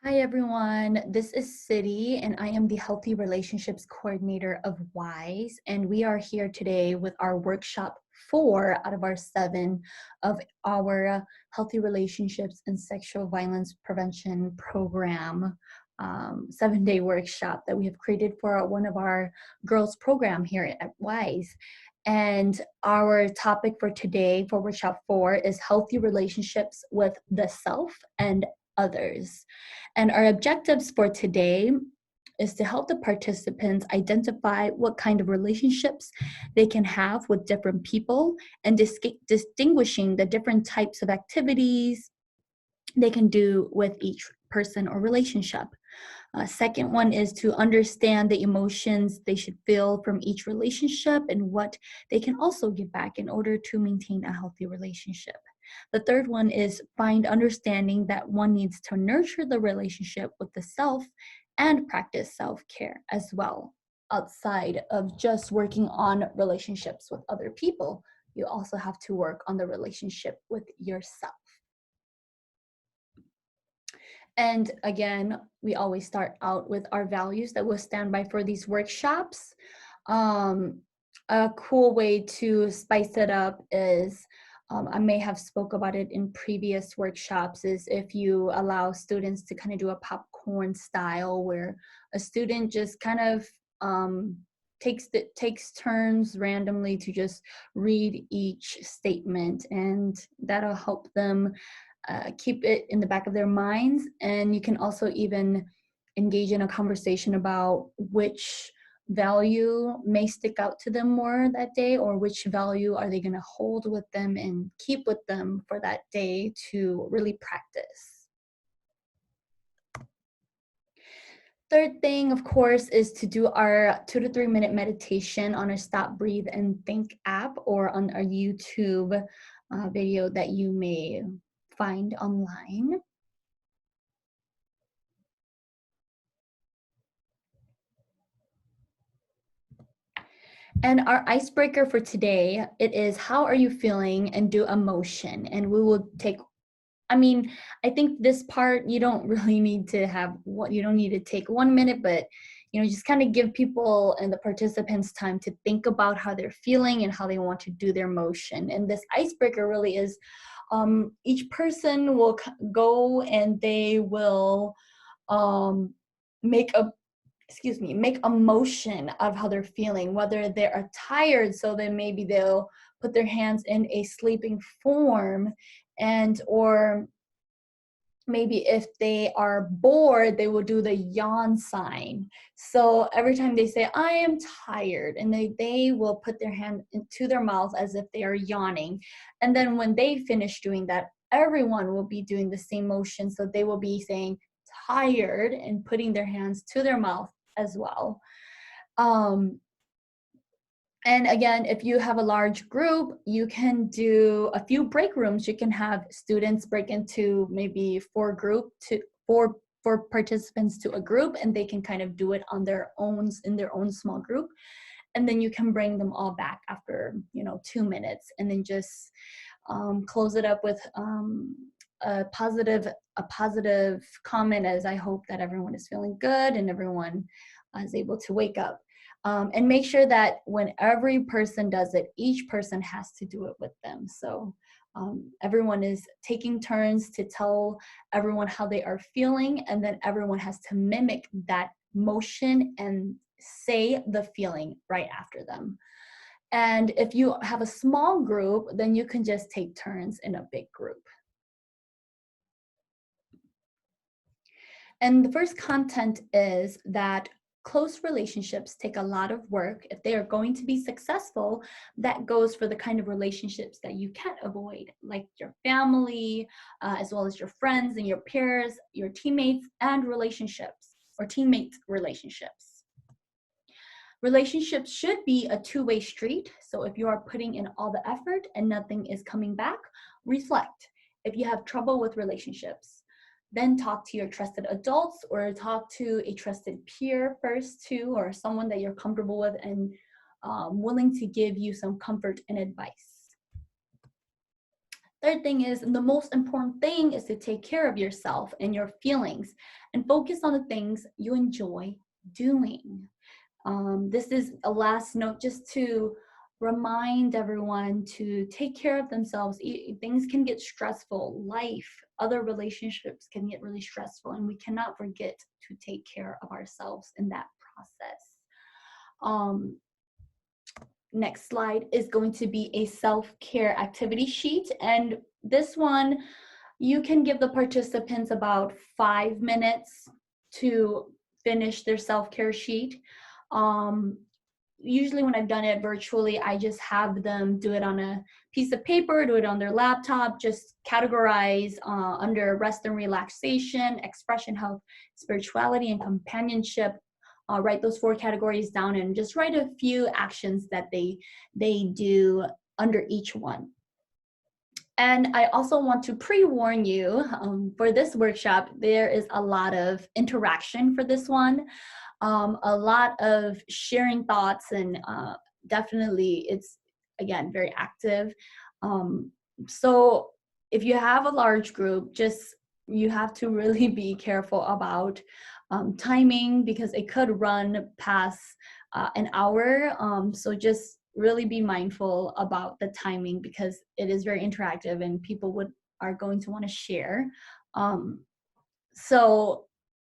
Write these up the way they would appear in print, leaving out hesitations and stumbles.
Hi everyone, this is City and I am the Healthy Relationships Coordinator of WISE, and we are here today with our workshop 4 out of our 7 of our Healthy Relationships and Sexual Violence Prevention Program 7-day workshop that we have created for one of our girls program here at WISE. And our topic for today for workshop 4 is healthy relationships with the self and others. And our objectives for today is to help the participants identify what kind of relationships they can have with different people and distinguishing the different types of activities they can do with each person or relationship. Second one is to understand the emotions they should feel from each relationship and what they can also give back in order to maintain a healthy relationship. The third one is find understanding that one needs to nurture the relationship with the self and practice self-care as well. Outside of just working on relationships with other people, you also have to work on the relationship with yourself. And again, we always start out with our values that we'll stand by for these workshops. A cool way to spice it up is, I may have spoke about it in previous workshops, is if you allow students to kind of do a popcorn style where a student just kind of takes turns randomly to just read each statement, and that'll help them keep it in the back of their minds. And you can also even engage in a conversation about which value may stick out to them more that day, or which value are they going to hold with them and keep with them for that day to really practice. Third thing, of course, is to do our 2 to 3 minute meditation on our Stop, Breathe, and Think app, or on our YouTube video that you may find online. And our icebreaker for today, it is how are you feeling, and do a motion. And we will take, I think this part you don't really need to have what you don't need to take 1 minute, but just kind of give people and the participants time to think about how they're feeling and how they want to do their motion. And this icebreaker really is each person will go and they will make a motion of how they're feeling, whether they are tired, so then maybe they'll put their hands in a sleeping form, and or maybe if they are bored, they will do the yawn sign. So every time they say, I am tired, and they will put their hand into their mouth as if they are yawning. And then when they finish doing that, everyone will be doing the same motion. So they will be saying tired and putting their hands to their mouth as well. And again, if you have a large group, you can do a few break rooms. You can have students break into maybe four participants to a group, and they can kind of do it on their own in their own small group. And then you can bring them all back after 2 minutes, and then just close it up with a positive comment, as I hope that everyone is feeling good and everyone is able to wake up. And make sure that when every person does it, each person has to do it with them. So everyone is taking turns to tell everyone how they are feeling, and then everyone has to mimic that motion and say the feeling right after them. And if you have a small group, then you can just take turns in a big group. And the first content is that close relationships take a lot of work. If they are going to be successful, that goes for the kind of relationships that you can't avoid, like your family, as well as your friends and your peers, your teammates, and relationships, or teammate relationships. Relationships should be a two-way street. So if you are putting in all the effort and nothing is coming back, reflect. If you have trouble with relationships, then talk to your trusted adults, or talk to a trusted peer first too, or someone that you're comfortable with and willing to give you some comfort and advice. Third thing is, and the most important thing is to take care of yourself and your feelings and focus on the things you enjoy doing. This is a last note just to remind everyone to take care of themselves. Things can get stressful. Life, other relationships can get really stressful, and we cannot forget to take care of ourselves in that process. Um, Next slide is going to be a self-care activity sheet. And this one, you can give the participants about 5 minutes to finish their self-care sheet. Usually when I've done it virtually, I just have them do it on a piece of paper, do it on their laptop, just categorize under rest and relaxation, expression, health, spirituality, and companionship. Write those 4 categories down and just write a few actions that they do under each one. And I also want to pre-warn you, for this workshop, there is a lot of interaction for this one, a lot of sharing thoughts, and definitely it's, again, very active. So if you have a large group, you have to really be careful about timing, because it could run past an hour. So just really be mindful about the timing, because it is very interactive and people are going to want to share. So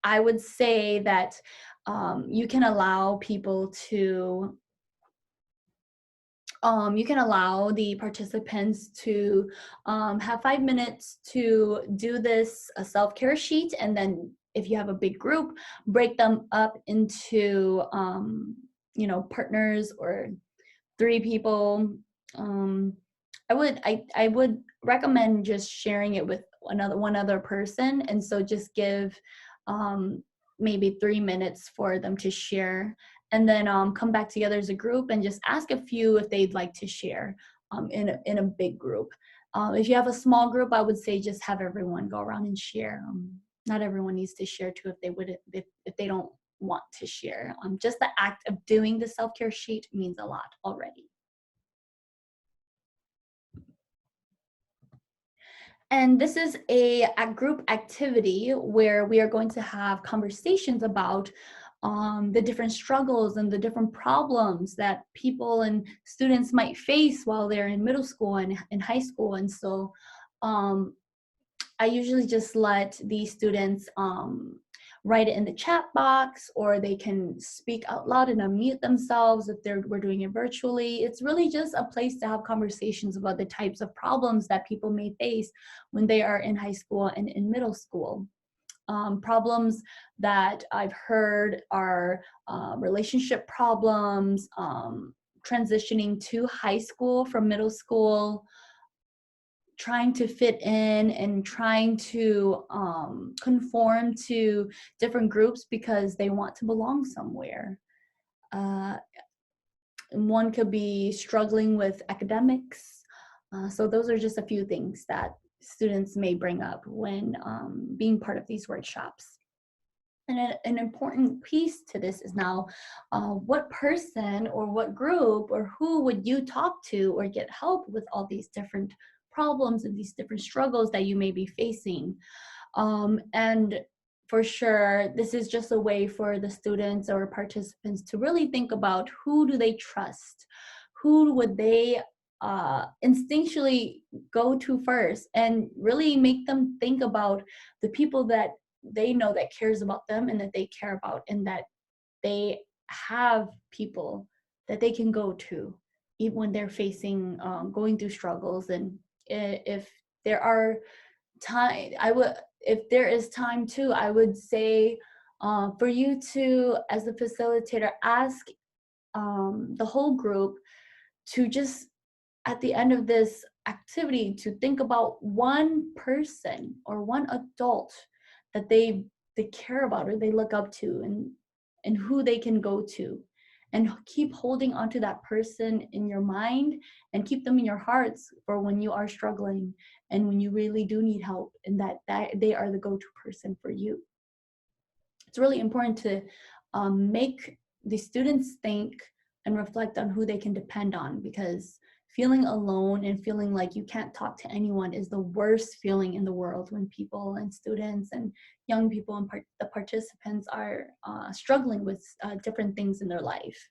I would say that you can allow people to you can allow the participants to have 5 minutes to do this self-care sheet, and then if you have a big group, break them up into partners or 3 people. I would recommend just sharing it with one other person, and so just give maybe 3 minutes for them to share, and then come back together as a group and just ask a few if they'd like to share in a big group. If you have a small group, I would say just have everyone go around and share. Not everyone needs to share too if they don't want to share. Just the act of doing the self-care sheet means a lot already. And this is a group activity where we are going to have conversations about the different struggles and the different problems that people and students might face while they're in middle school and in high school. And so I usually just let these students write it in the chat box, or they can speak out loud and unmute themselves if we're doing it virtually. It's really just a place to have conversations about the types of problems that people may face when they are in high school and in middle school. Problems that I've heard are relationship problems, transitioning to high school from middle school, trying to fit in and trying to conform to different groups because they want to belong somewhere. One could be struggling with academics. So those are just a few things that students may bring up when being part of these workshops. And an important piece to this is now, what person or what group or who would you talk to or get help with all these different problems and these different struggles that you may be facing? And for sure, this is just a way for the students or participants to really think about who do they trust, who would they instinctually go to first, and really make them think about the people that they know that cares about them and that they care about, and that they have people that they can go to even when they're facing going through struggles. And if there are time, if there is time too, I would say for you to, as a facilitator, ask the whole group to just, at the end of this activity, to think about one person or one adult that they care about or they look up to, and who they can go to, and keep holding on to that person in your mind and keep them in your hearts for when you are struggling and when you really do need help, and that they are the go-to person for you. It's really important to make the students think and reflect on who they can depend on, because feeling alone and feeling like you can't talk to anyone is the worst feeling in the world when people and students and young people and the participants are struggling with different things in their life.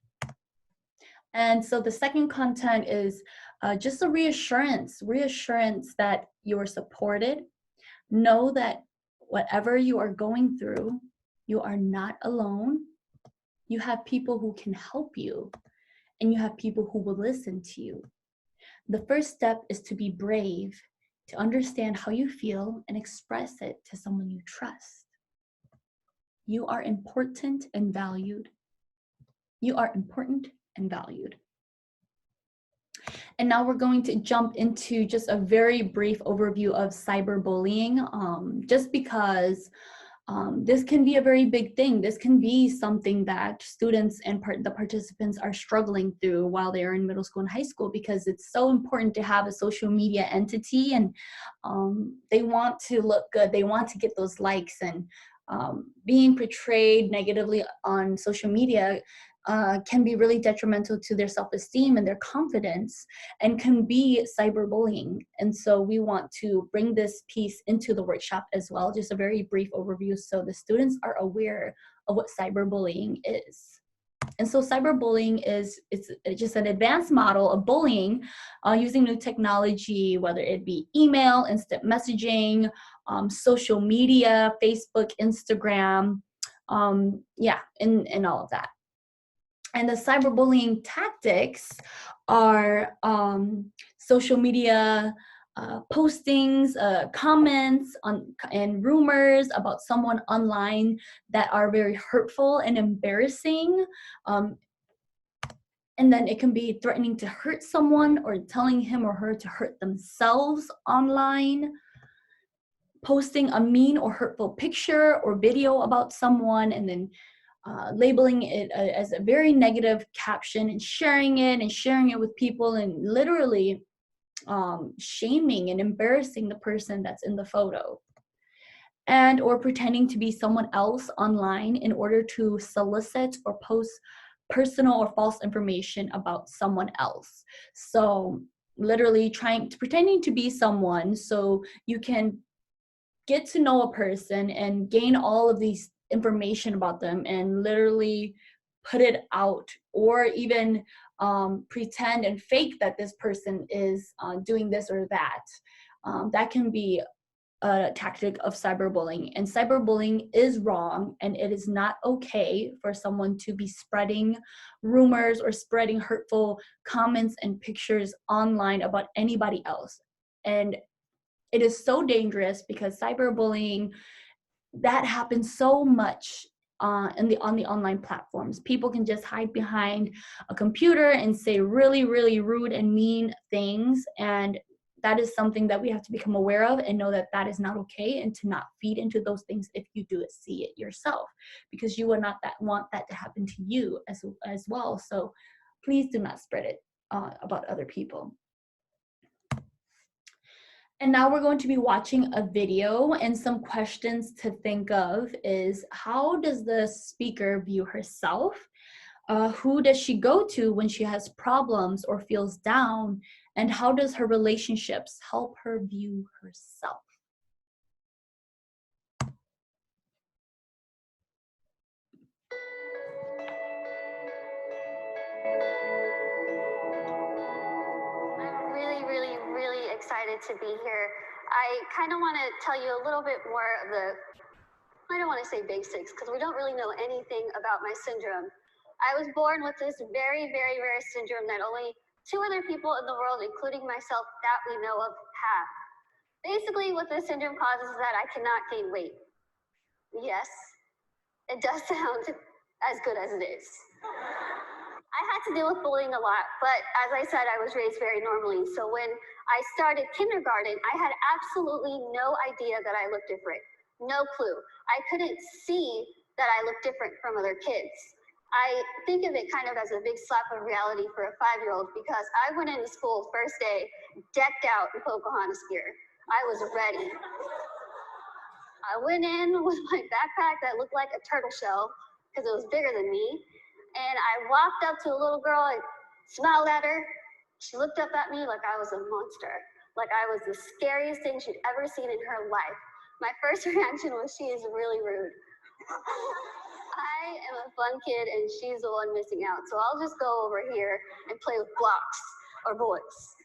And so the second content is just a reassurance that you are supported. Know that whatever you are going through, you are not alone. You have people who can help you, and you have people who will listen to you. The first step is to be brave, to understand how you feel and express it to someone you trust. You are important and valued. You are important and valued. And now we're going to jump into just a very brief overview of cyberbullying, just because this can be a very big thing. This can be something that students and the participants are struggling through while they are in middle school and high school, because it's so important to have a social media entity, and they want to look good. They want to get those likes, and being portrayed negatively on social media can be really detrimental to their self-esteem and their confidence, and can be cyberbullying. And so we want to bring this piece into the workshop as well, just a very brief overview so the students are aware of what cyberbullying is. And so cyberbullying it's just an advanced model of bullying using new technology, whether it be email, instant messaging, social media, Facebook, Instagram, and all of that. And the cyberbullying tactics are social media postings, comments and rumors about someone online that are very hurtful and embarrassing. And then it can be threatening to hurt someone or telling him or her to hurt themselves online. Posting a mean or hurtful picture or video about someone and then labeling it as a very negative caption and sharing it with people, and literally shaming and embarrassing the person that's in the photo, and or pretending to be someone else online in order to solicit or post personal or false information about someone else. So literally pretending to be someone so you can get to know a person and gain all of these information about them and literally put it out, or even pretend and fake that this person is doing this or that. That can be a tactic of cyberbullying, and cyberbullying is wrong, and it is not okay for someone to be spreading rumors or spreading hurtful comments and pictures online about anybody else. And it is so dangerous because cyberbullying, that happens so much on the online platforms. People can just hide behind a computer and say really, really rude and mean things, and that is something that we have to become aware of and know that that is not okay, and to not feed into those things if you do see it yourself, because you would not want that to happen to you as well. So please do not spread it about other people. And now we're going to be watching a video, and some questions to think of is, how does the speaker view herself? Who does she go to when she has problems or feels down? And how does her relationships help her view herself? I'm really, really, really excited to be here. I kind of want to tell you a little bit more of I don't want to say basics because we don't really know anything about my syndrome. I was born with this very, very rare syndrome that only 2 other people in the world, including myself, that we know of, have. Basically, what this syndrome causes is that I cannot gain weight. Yes, it does sound as good as it is. I had to deal with bullying a lot, but as I said, I was raised very normally. So when I started kindergarten, I had absolutely no idea that I looked different. No clue. I couldn't see that I looked different from other kids. I think of it kind of as a big slap of reality for a 5-year-old, because I went into school first day decked out in Pocahontas gear. I was ready. I went in with my backpack that looked like a turtle shell because it was bigger than me. And I walked up to a little girl and smiled at her. She looked up at me like I was a monster, like I was the scariest thing she'd ever seen in her life. My first reaction was, she is really rude. I am a fun kid and she's the one missing out. So I'll just go over here and play with blocks or bullets.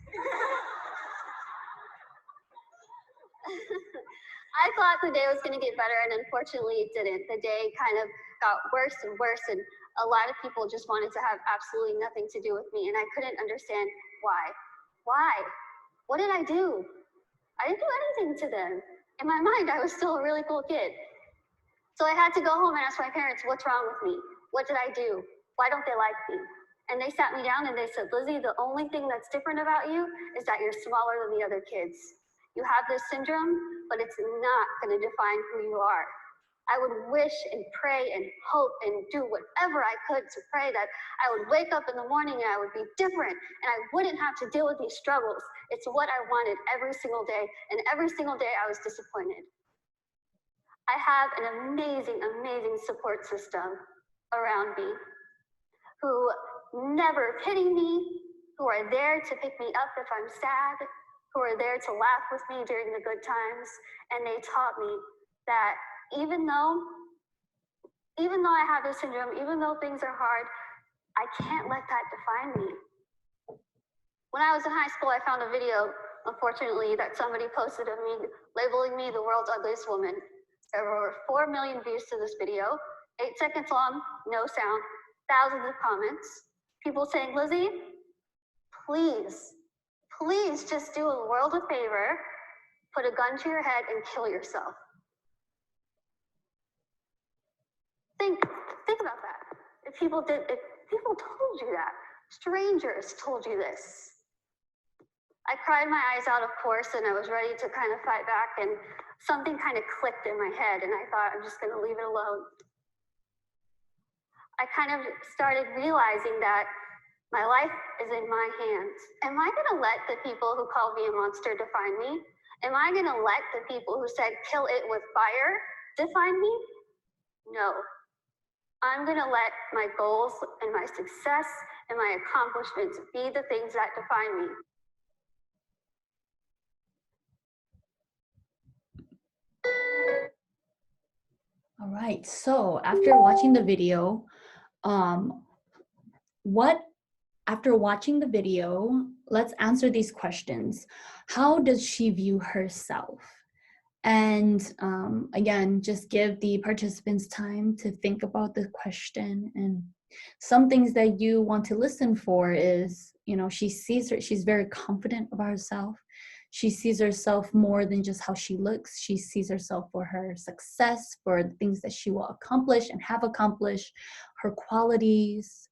I thought the day was going to get better, and unfortunately it didn't. The day kind of got worse and worse, and a lot of people just wanted to have absolutely nothing to do with me, and I couldn't understand why. Why? What did I do? I didn't do anything to them. In my mind, I was still a really cool kid. So I had to go home and ask my parents, what's wrong with me? What did I do? Why don't they like me? And they sat me down and they said, Lizzie, the only thing that's different about you is that you're smaller than the other kids. You have this syndrome, but it's not going to define who you are. I would wish and pray and hope and do whatever I could to pray that I would wake up in the morning and I would be different and I wouldn't have to deal with these struggles. It's what I wanted every single day, and every single day I was disappointed. I have an amazing, amazing support system around me who never pity me, who are there to pick me up if I'm sad, who are there to laugh with me during the good times. And they taught me that even though I have this syndrome, even though things are hard, I can't let that define me. When I was in high school, I found a video, unfortunately, that somebody posted of me labeling me the world's ugliest woman. There were over 4 million views to this video, 8 seconds long, no sound, thousands of comments. People saying, Lizzie, please, please just do the world a favor, put a gun to your head and kill yourself. Think about that. If people told you that, strangers told you this. I cried my eyes out, of course, and I was ready to kind of fight back, and something kind of clicked in my head, and I thought, I'm just going to leave it alone. I kind of started realizing that my life is in my hands. Am I going to let the people who called me a monster define me? Am I going to let the people who said kill it with fire define me? No. I'm going to let my goals and my success and my accomplishments be the things that define me. All right, so after watching the video, after watching the video, let's answer these questions. How does she view herself? And again, just give the participants time to think about the question. And some things that you want to listen for is, she's very confident about herself. She sees herself more than just how she looks. She sees herself for her success, for the things that she will accomplish and have accomplished, her qualities.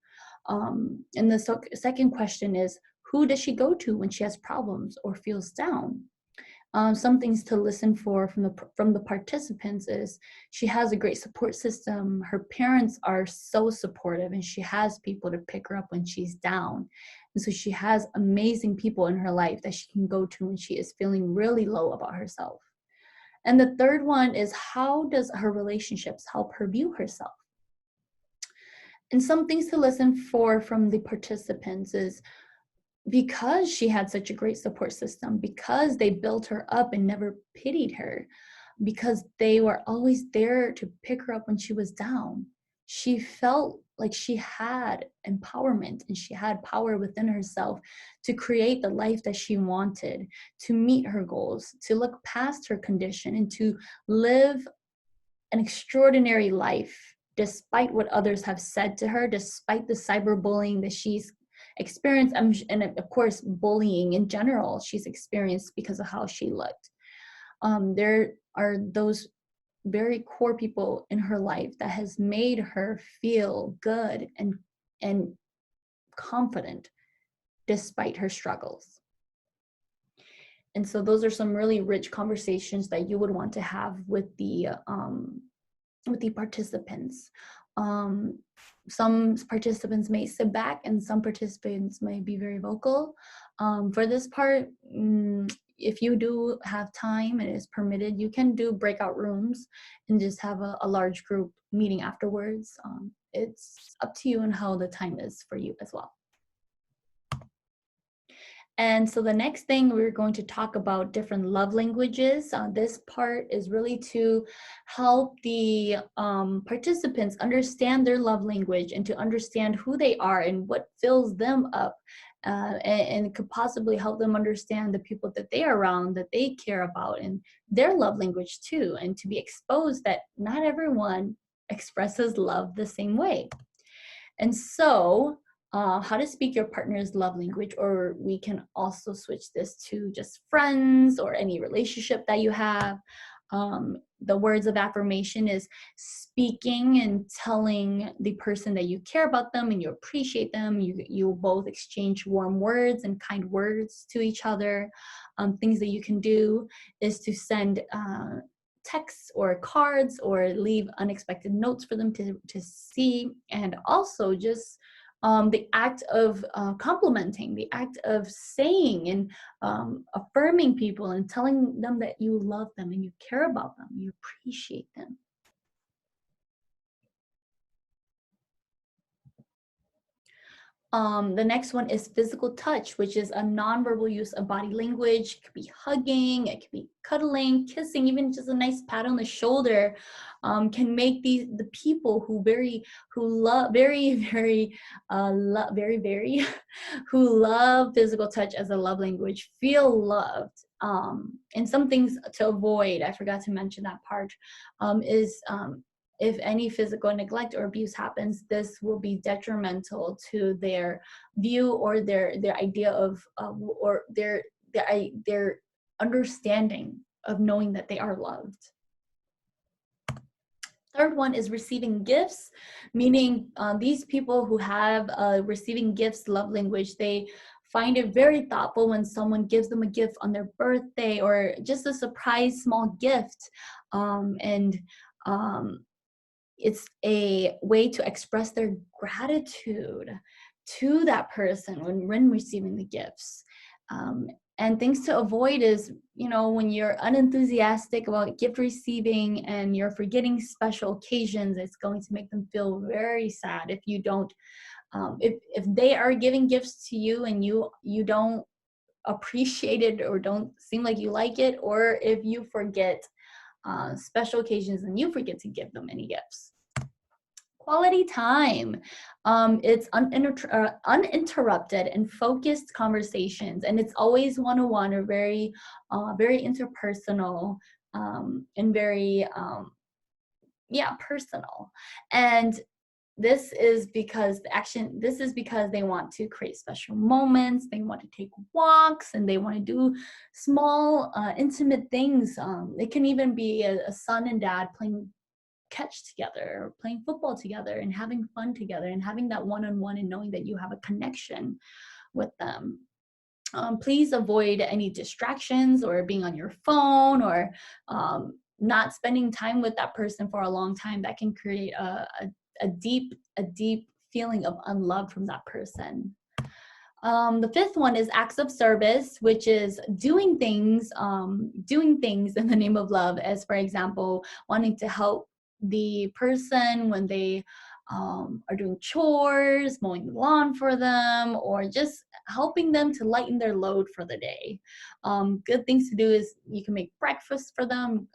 And the second question is, who does she go to when she has problems or feels down? Some things to listen for from the participants is she has a great support system. Her parents are so supportive, and she has people to pick her up when she's down. And so she has amazing people in her life that she can go to when she is feeling really low about herself. And the third one is, how does her relationships help her view herself? And some things to listen for from the participants is, because she had such a great support system, because they built her up and never pitied her, because they were always there to pick her up when she was down, she felt like she had empowerment and she had power within herself to create the life that she wanted, to meet her goals, to look past her condition, and to live an extraordinary life despite what others have said to her, despite the cyberbullying that she's experienced, and of course bullying in general she's experienced because of how she looked. There are those very core people in her life that has made her feel good and confident despite her struggles. And so those are some really rich conversations that you would want to have with the participants. Some participants may sit back and some participants may be very vocal. For this part, if you do have time and it is permitted, you can do breakout rooms and just have a large group meeting afterwards. It's up to you and how the time is for you as well. And so the next thing we're going to talk about different love languages. This part is really to help the participants understand their love language and to understand who they are and what fills them up. And could possibly help them understand the people that they are around, that they care about, and their love language too, and to be exposed that not everyone expresses love the same way. And so, how to speak your partner's love language, or we can also switch this to just friends or any relationship that you have. The words of affirmation is speaking and telling the person that you care about them and you appreciate them. You both exchange warm words and kind words to each other. Things that you can do is to send texts or cards or leave unexpected notes for them to see, and also just the act of complimenting, the act of saying and affirming people and telling them that you love them and you care about them, you appreciate them. The next one is physical touch, which is a nonverbal use of body language. It could be hugging, it could be cuddling, kissing, even just a nice pat on the shoulder can make the people who love very who love physical touch as a love language feel loved. And some things to avoid, I forgot to mention that part, is if any physical neglect or abuse happens, this will be detrimental to their view or their idea of or their understanding of knowing that they are loved. Third one is receiving gifts, meaning these people who have receiving gifts love language, they find it very thoughtful when someone gives them a gift on their birthday or just a surprise small gift. And it's a way to express their gratitude to that person when receiving the gifts. And things to avoid is, when you're unenthusiastic about gift receiving and you're forgetting special occasions, it's going to make them feel very sad if you don't, if they are giving gifts to you and you don't appreciate it or don't seem like you like it, or if you forget special occasions and you forget to give them any gifts. Quality time. It's uninterrupted and focused conversations, and it's always one-on-one or very interpersonal, and very personal. And this is because they want to create special moments, they want to take walks, and they want to do small intimate things. It can even be a son and dad playing catch together or playing football together and having fun together and having that one-on-one and knowing that you have a connection with them. Please avoid any distractions or being on your phone or not spending time with that person for a long time. That can create a deep feeling of unloved from that person. The fifth one is acts of service, which is doing things in the name of love, as for example, wanting to help the person when they are doing chores, mowing the lawn for them, or just helping them to lighten their load for the day. Good things to do is you can make breakfast for them,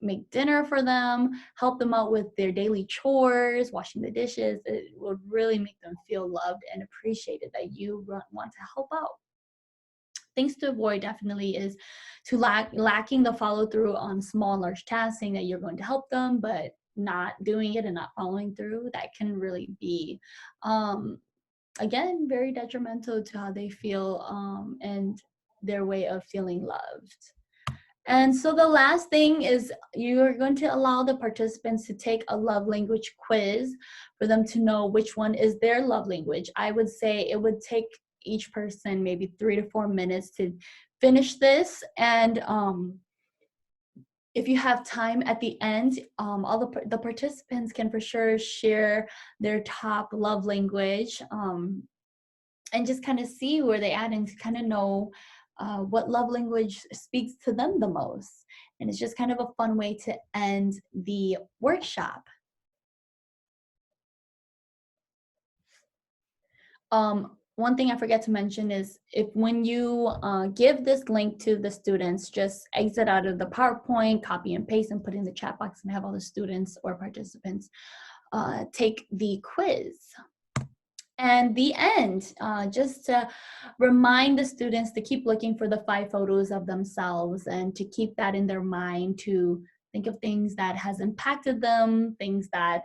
make dinner for them, help them out with their daily chores, washing the dishes. It will really make them feel loved and appreciated that you want to help out. Things to avoid definitely is to lacking the follow through on small, large tasks, saying that you're going to help them, but not doing it and not following through. That can really be, again, very detrimental to how they feel and their way of feeling loved. And so the last thing is you're going to allow the participants to take a love language quiz for them to know which one is their love language. I would say it would take each person maybe 3 to 4 minutes to finish this. And if you have time at the end, all the participants can for sure share their top love language, and just kind of see where they at and kind of know what love language speaks to them the most. And it's just kind of a fun way to end the workshop. one thing I forget to mention is if when you give this link to the students, just exit out of the PowerPoint, copy and paste, and put in the chat box and have all the students or participants take the quiz. And the end, just to remind the students to keep looking for the 5 photos of themselves and to keep that in their mind, to think of things that has impacted them, things that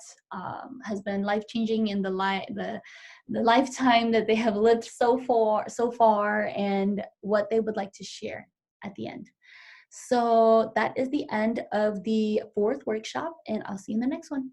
has been life-changing in the lifetime that they have lived so far, and what they would like to share at the end. So that is the end of the 4th workshop, and I'll see you in the next one.